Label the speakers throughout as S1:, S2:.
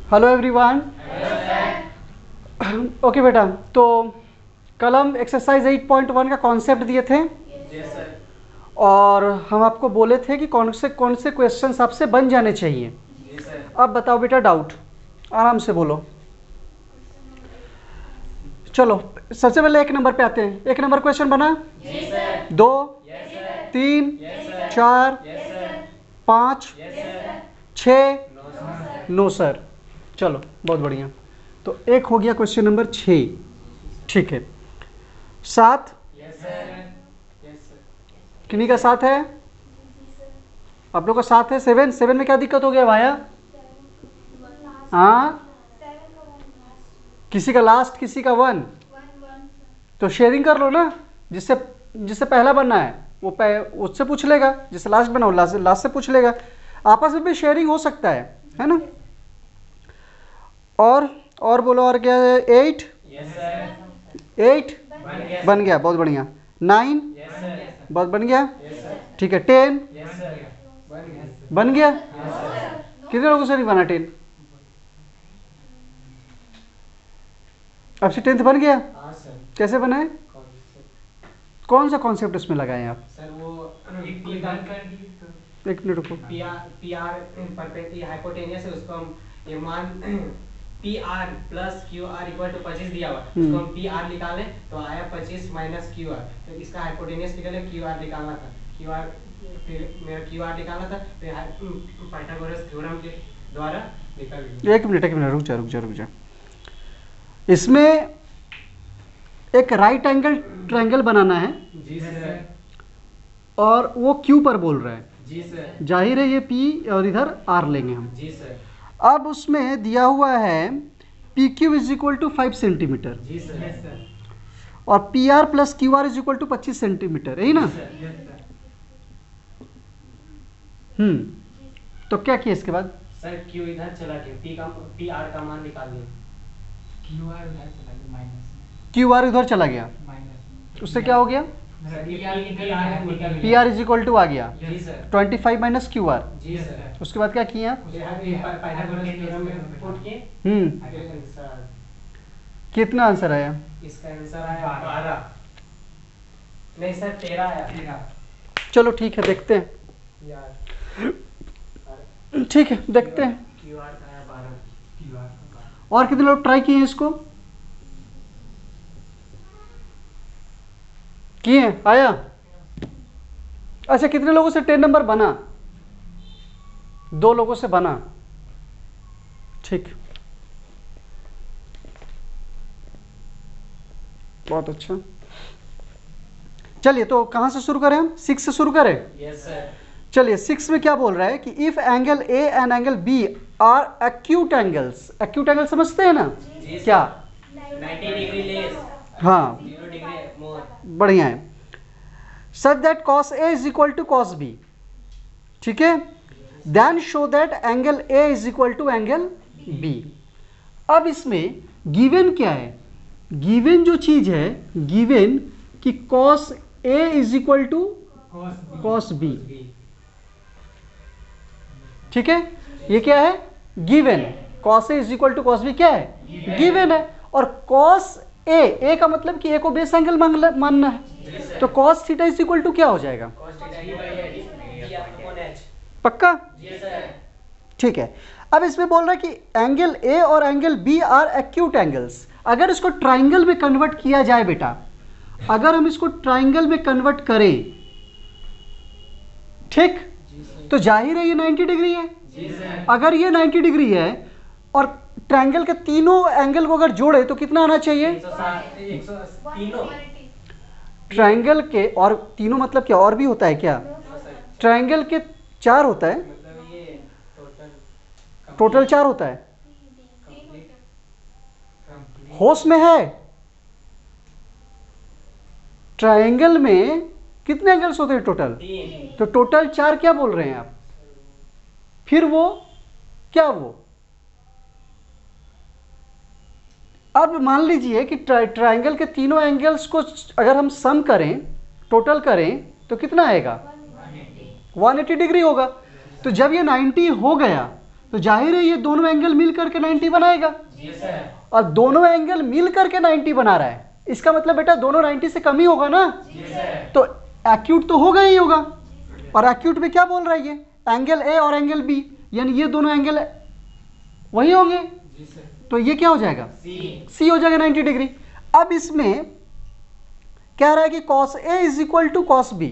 S1: Hello everyone. Okay बेटा, तो कल हम एक्सरसाइज 8.1 का कॉन्सेप्ट दिए थे।
S2: Yes sir.
S1: और हम आपको बोले थे कि कौन से क्वेश्चंस आपसे बन जाने चाहिए।
S2: जी सर।
S1: अब बताओ बेटा, डाउट आराम से बोलो। चलो सबसे पहले 1 नंबर पे आते हैं। 1 नंबर क्वेश्चन बना?
S2: जी sir.
S1: 2,
S2: yes sir.
S1: 3,
S2: yes sir.
S1: 4,
S2: yes sir.
S1: 5,
S2: yes sir.
S1: 6,
S2: no sir.
S1: 9 sir. चलो बहुत बढ़िया। तो एक हो गया क्वेश्चन नंबर 6। ठीक है। 7
S2: यस सर। Yes sir.
S1: किन्हीं का 7 है? आप लोग का 7 है। 7 में क्या दिक्कत हो गया भाया? हाँ, किसी का लास्ट किसी का 1। तो शेयरिंग कर लो ना। जिससे जिससे पहला बनना है वो उससे पूछ लेगा, जिससे लास्ट बना वो लास्ट से पूछ लेगा। आपस में भी शेयरिंग हो सकता है ना। और बोलो, और क्या है? 8
S2: यस सर।
S1: 8
S2: बन गया।
S1: बन गया, बहुत बढ़िया। 9
S2: यस सर।
S1: बहुत बन गया।
S2: Yes sir.
S1: ठीक है। 10
S2: यस सर। बन गया।
S1: बन गया।
S2: Yes sir.
S1: कितने लोगों से नहीं बना 10? अब से 10th बन गया।
S2: हाँ सर।
S1: कैसे बनाए? कौन सा कॉन्सेप्ट उसमें लगाए आप?
S2: सर वो एक
S1: एक मिनट रुको।
S2: पीआर हाइपोटेनियस है, उसको हम ये मान PR plus QR equal to 25 दिया हुआ, उसको हम PR निकालें तो आया 25 माइनस QR। तो इसका हाइपोटेनियस निकले, QR निकालना था। मेरा QR निकालना था, तो पाइथागोरस थ्योरम के द्वारा निकल गया।
S1: एक मिनट रुक जा। इसमें एक राइट एंगल ट्रायंगल बनाना है
S2: जी सर।
S1: और वो क्यू पर बोल रहा है।
S2: जी सर।
S1: जाहिर है ये P और इधर R लेंगे हम।
S2: जी सर।
S1: अब उसमें दिया हुआ है PQ is equal to 5 centimetre
S2: जी सर।
S1: और PR plus QR is equal to 25 centimetre, यही ना? तो क्या किया इसके बाद?
S2: सर Q इधर चला गया, PR का मान निकाल लिया।
S1: QR इधर चला गया, उससे क्या हो गया? PR इज इक्वल टू आ गया
S2: जी सर।
S1: 25 minus QR।
S2: जी सर।
S1: उसके बाद क्या किया?
S2: पाइथागोरस थ्योरम में पुट किए।
S1: कितना आंसर आया?
S2: इसका आंसर आया 12। नहीं सर 13 आया।
S1: चलो ठीक है, देखते हैं।
S2: यार
S1: ठीक है, देखते हैं।
S2: QR का आया 12।
S1: और कितने लोग ट्राई किए हैं इसको? किए? आया? अच्छा, कितने लोगों से 10 नंबर बना? 2 लोगों से बना। ठीक, बहुत अच्छा। चलिए, तो कहां से शुरू करें हम? 6 से शुरू करें?
S2: Yes sir.
S1: चलिए, 6 में क्या बोल रहा है कि if angle A and angle B are acute angles. Acute angle समझते हैं ना?
S2: जी
S1: क्या?
S2: 90 डिग्री लेस।
S1: हाँ,
S2: 0 डिग्री मोर।
S1: बढ़िया है। Such that cos A is equal to cos B। ठीक है। Then show that angle A is equal to angle B। अब इसमें गिवन क्या है? गिवन जो चीज है, गिवन कि cos A is equal to cos B। ठीक है, ये क्या है? Given. cos A is equal to cos B क्या है? गिवन है। और cos A का मतलब कि A को बेस एंगल मानना है, तो cos theta is equal to क्या हो जाएगा? पक्का? ठीक है। अब इसमें बोल रहा है कि एंगल A और angle B are acute angles. अगर इसको ट्राइंगल में कन्वर्ट किया जाए बेटा, अगर हम इसको ट्राइंगल में कन्वर्ट करें, ठीक, तो जाहिर है ये 90 डिग्री है। अगर ये 90 डिग्री है और ट्रायंगल के तीनों एंगल को अगर जोड़े तो कितना आना चाहिए?
S2: 160।
S1: ट्रायंगल के और तीनों मतलब क्या और भी होता है क्या? ट्रायंगल के 4 होता है,
S2: मतलब ये
S1: टोटल 4 होता है। होश में है? ट्रायंगल में कितने एंगल्स होते हैं टोटल?
S2: 3।
S1: तो टोटल 4 क्या बोल रहे हैं आप? फिर वो क्या वो? अब मान लीजिए कि ट्रायंगल के तीनों एंगल्स को अगर हम सम करें, टोटल करें, तो कितना आएगा? 180 डिग्री होगा। तो जब ये 90 हो गया तो जाहिर है ये दोनों एंगल मिल करके 90 बनाएगा।
S2: जी सर।
S1: और दोनों एंगल मिल करके 90 बना रहा है, इसका मतलब बेटा दोनों 90 से कम ही होगा ना।
S2: जी सर।
S1: तो एक्यूट तो होगा ही होगा। और एक्यूट में क्या बोल रहा है ये, एंगल ए और एंगल बी, यानी ये दोनों एंगल वही होंगे।
S2: जी सर।
S1: तो ये क्या हो जाएगा, सी हो जाएगा 90 डिग्री। अब इसमें कह रहा है कि cos A is equal to cos B।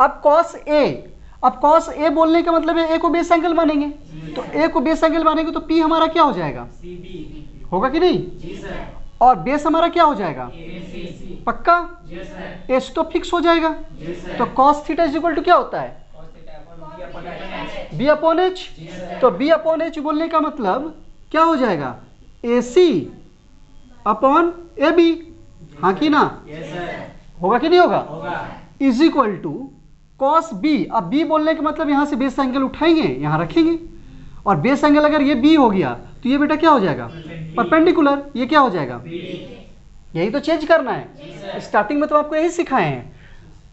S1: अब cos A बोलने का मतलब है A को बेस एंगल मानेंगे, तो A को बेस एंगल मानेंगे तो P हमारा क्या हो जाएगा,
S2: CB
S1: होगा कि नहीं।
S2: जी सर।
S1: और बेस हमारा क्या हो जाएगा,
S2: AC
S1: पक्का।
S2: जी सर।
S1: एस तो फिक्स हो जाएगा।
S2: जी सर।
S1: तो cos theta is equal to क्या होता है,
S2: cos थीटा अपन B upon H।
S1: B upon H.
S2: जी सर।
S1: तो B अपॉन एच बोलने का मतलब क्या हो जाएगा, AC अपॉन AB, हाँ कि ना,
S2: यस सर।
S1: होगा कि नहीं होगा,
S2: होगा।
S1: Is equal to cos B। अब B बोलने का मतलब यहाँ से बेस एंगल उठाएंगे, यहाँ रखेंगे, और बेस एंगल अगर ये B हो गया तो ये बेटा क्या हो जाएगा, परपेंडिकुलर, ये क्या हो जाएगा, यही तो चेंज करना है। स्टार्टिंग में तो आपको यही सिखाए हैं।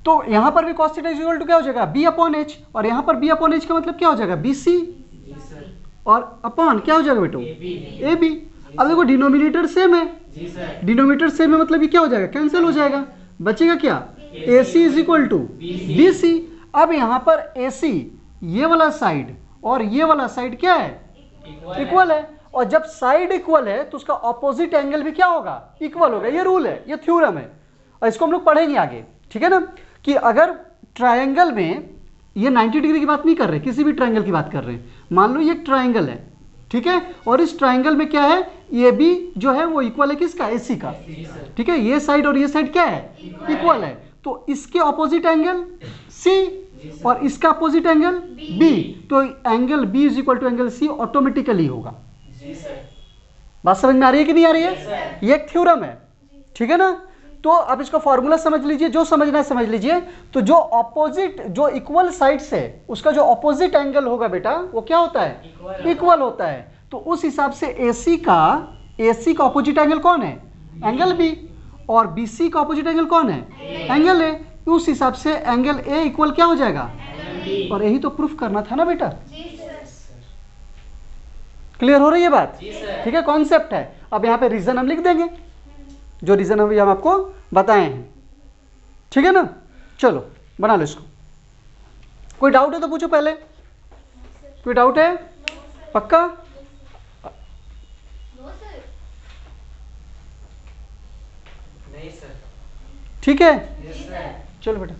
S1: तो यहाँ पर भी cos theta is equal to क्या हो जाएगा, B अपॉन एच, और यहाँ पर B अपॉन एच का मतलब क्या हो जाएगा, BC,
S2: जी सर।
S1: और अपॉन क्या हो जाएगा बेटो,
S2: AB।
S1: AB। अब देखो डिनोमिनेटर सेम है,
S2: जी सर।
S1: डिनोमिनेटर सेम है मतलब ये क्या हो जाएगा, कैंसिल हो जाएगा, बचेगा क्या, AC is equal to BC। अब यहाँ पर AC ये वाला साइड और ये वाला साइड क्या है, इक्वल है, और जब साइड इक्वल है तो उसका ऑपोजिट एंगल भी क्या होगा, इक्वल होगा। ये रूल है, ये थ्योरम है, और इसको हम लोग पढ़ेंगे आगे, ठीक है ना। कि अगर ट्रायंगल में, ये 90 डिग्री की बात नहीं कर रहे, किसी भी ट्रायंगल की बात कर रहे हैं, मान लो ये एक ट्रायंगल है, ठीक है, और इस ट्रायंगल में क्या है, ये भी जो है वो इक्वल है किसका, AC का, ठीक है, ये साइड और ये साइड क्या है, इक्वल है। तो इसके ऑपोजिट एंगल C और इसका अपोजिट एंगल B, तो angle B is equal to angle C automatically होगा।
S2: जी सर।
S1: बात समझ में आ रही है कि नहीं आ रही है, ये एक थ्योरम है, ठीक है ना। तो अब इसका फॉर्मूला समझ लीजिए, जो समझना है समझ लीजिए। तो जो ऑपोजिट, जो इक्वल साइड्स है उसका जो ऑपोजिट एंगल होगा बेटा वो क्या होता है, इक्वल होता है। तो उस हिसाब से AC का ऑपोजिट एंगल कौन है, एंगल B, और BC का ऑपोजिट एंगल कौन है, एंगल A। उस हिसाब से एंगल A इक्वल क्या हो जाएगा, और यही तो प्रूफ करना था ना बेटा। क्लियर हो रही है बात, ठीक है, कॉन्सेप्ट है। अब यहाँ पे रीजन हम लिख देंगे, जो रीजन अभी हम आपको बताए हैं, ठीक है ना। चलो बना लो इसको। कोई डाउट है तो पूछो पहले, कोई डाउट है, पक्का।
S2: नहीं सर।
S1: ठीक है,
S2: यस सर।
S1: चलो बेटा।